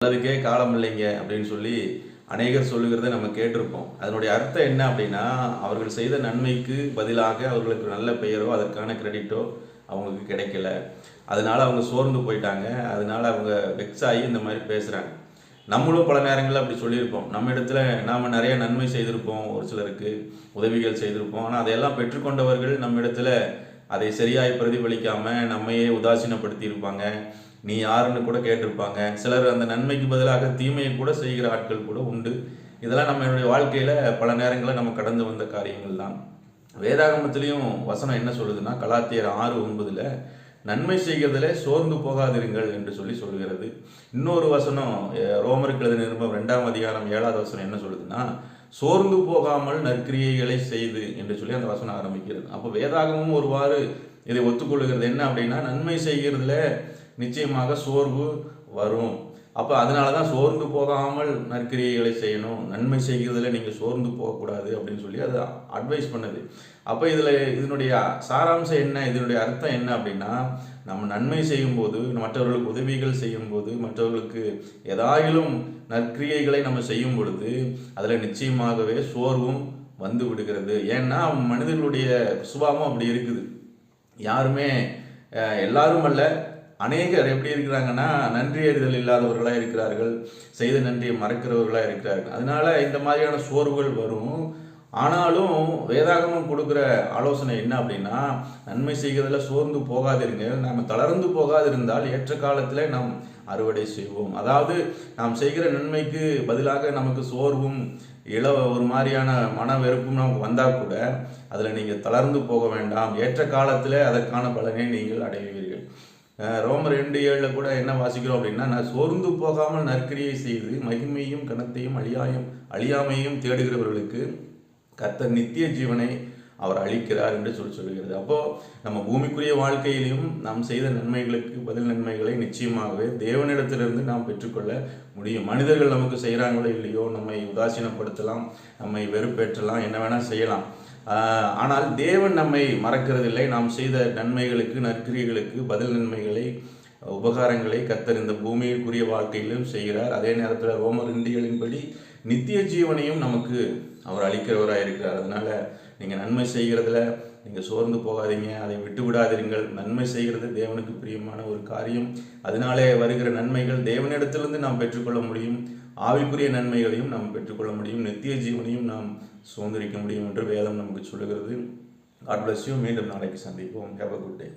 நல்லதுக்கே காலம் இல்லைங்க அப்படின்னு சொல்லி அநேகர் சொல்லுகிறத நம்ம கேட்டிருப்போம். அதனுடைய அர்த்தம் என்ன அப்படின்னா, அவர்கள் செய்த நன்மைக்கு பதிலாக அவர்களுக்கு நல்ல பெயரோ அதற்கான கிரெடிட்டோ அவங்களுக்கு கிடைக்கல. அதனால அவங்க சோர்ந்து போயிட்டாங்க. அதனால அவங்க வெக்ஸ் ஆகி இந்த மாதிரி பேசுகிறாங்க. நம்மளும் பல நேரங்களில் அப்படி சொல்லியிருப்போம். நம்ம இடத்துல நாம் நிறைய நன்மை செய்திருப்போம், ஒரு சிலருக்கு உதவிகள் செய்திருப்போம். ஆனால் அதையெல்லாம் பெற்றுக்கொண்டவர்கள் நம்ம இடத்துல அதை சரியாய் பிரதிபலிக்காமல் நம்மையே உதாசீனப்படுத்தி இருப்பாங்க. நீ யாருன்னு கூட கேட்டிருப்பாங்க. சிலர் அந்த நன்மைக்கு பதிலாக தீமையை கூட செய்கிற ஆட்கள் கூட உண்டு. இதெல்லாம் நம்மளுடைய வாழ்க்கையில் பல நேரங்களில் நம்ம கடந்து வந்த காரியங்கள் தான். வேதாகமத்திலையும் வசனம் என்ன சொல்லுதுன்னா, கலாத்தியர் 6:9 நன்மை செய்கிறதிலே சோர்ந்து போகாதிருங்கள் என்று சொல்லுகிறது. இன்னொரு வசனம் ரோமருக்கு எழுதின நிருபம் 2ஆம் அதிகாரம் 7வது வசனம் என்ன சொல்லுதுன்னா, சோர்ந்து போகாமல் நற்கிரியைகளை செய்து என்று சொல்லி அந்த வசனம் ஆரம்பிக்கிறது. அப்போ வேதாகமும் ஒருவாறு இதை ஒத்துக்கொள்ளுகிறது. என்ன அப்படின்னா, நன்மை செய்கிறதுல நிச்சயமாக சோர்வு வரும். அப்போ அதனால தான் சோர்ந்து போகாமல் நற்கிரியைகளை செய்யணும், நன்மை செய்கிறதுல நீங்கள் சோர்ந்து போகக்கூடாது அப்படின்னு சொல்லி அதை அட்வைஸ் பண்ணுது. அப்போ இதனுடைய சாராம்சம் என்ன, இதனுடைய அர்த்தம் என்ன அப்படின்னா, நம்ம நன்மை செய்யும்போது, மற்றவர்களுக்கு உதவிகள் செய்யும்போது, மற்றவர்களுக்கு ஏதாயிலும் நற்கிரியைகளை நம்ம செய்யும் பொழுது அதில் நிச்சயமாகவே சோர்வும் வந்து விடுகிறது. ஏன்னா மனிதர்களுடைய சுபாவம் அப்படி இருக்குது. யாருமே எல்லாரும் அல்ல, அநேகர் எப்படி இருக்கிறாங்கன்னா, நன்றி அறிதல் இல்லாதவர்களாக இருக்கிறார்கள், செய்த நன்றியை மறக்கிறவர்களாக இருக்கிறார்கள். அதனால இந்த மாதிரியான சோர்வுகள் வரும். ஆனாலும் வேதாகமம் கொடுக்குற ஆலோசனை என்ன அப்படின்னா, நன்மை செய்கிறதுல சோர்ந்து போகாதிருங்க, நாம் தளர்ந்து போகாதிருந்தால் ஏற்ற காலத்தில் நாம் அறுவடை செய்வோம். அதாவது நாம் செய்கிற நன்மைக்கு பதிலாக நமக்கு சோர்வும் ஒரு மாதிரியான மன வெறுப்பும் நமக்கு வந்தால் கூட அதில் நீங்கள் தளர்ந்து போக வேண்டாம், ஏற்ற காலத்தில் அதற்கான பலனை நீங்கள் அடைவீர்கள். ரோமர் 2:7 கூட என்ன வாசிக்கிறோம் அப்படின்னா, நான் சோர்ந்து போகாமல் நற்கிரியை செய்து மகிமையும் கனத்தையும் அழியாமையும் தேடுகிறவர்களுக்கு கர்த்தர் நித்திய ஜீவனை அவர் அளிக்கிறார் என்று சொல்லுகிறது. அப்போது நம்ம பூமிக்குரிய வாழ்க்கையிலையும் நாம் செய்த நன்மைகளுக்கு பதில் நன்மைகளை நிச்சயமாகவே தேவனிடத்திலிருந்து நாம் பெற்றுக்கொள்ள முடியும். மனிதர்கள் நமக்கு செய்கிறாங்களோ இல்லையோ, நம்மை உதாசீனப்படுத்தலாம், நம்மை வெறுப்பேற்றலாம், என்ன வேணால் செய்யலாம். ஆனால் தேவன் நம்மை மறக்கிறதில்லை. நாம் செய்த நன்மைகளுக்கு நற்கிரியைகளுக்கு பதில் நன்மைகளை உபகாரங்களை கர்த்தர் இந்த பூமிக்குரிய வாழ்க்கையிலும் செய்கிறார். அதே நேரத்தில் ரோமர் 2:7 நித்திய ஜீவனையும் நமக்கு அவர் அளிக்கிறவராக இருக்கிறார். அதனால் நீங்கள் நன்மை செய்கிறதுல நீங்கள் சோர்ந்து போகாதீங்க, அதை விட்டு விடாதீர்கள். நன்மை செய்கிறது தேவனுக்கு பிரியமான ஒரு காரியம். அதனாலே வருகிற நன்மைகள் தேவனிடத்திலிருந்து நாம் பெற்றுக்கொள்ள முடியும். ஆவிக்குரிய நன்மைகளையும் நாம் பெற்றுக்கொள்ள முடியும், நித்திய ஜீவனையும் நாம் சுதந்திரிக்க முடியும் என்று வேதம் நமக்கு சொல்லுகிறது. God bless you. மீண்டும் நாளைக்கு சந்திப்போம். Have a good day.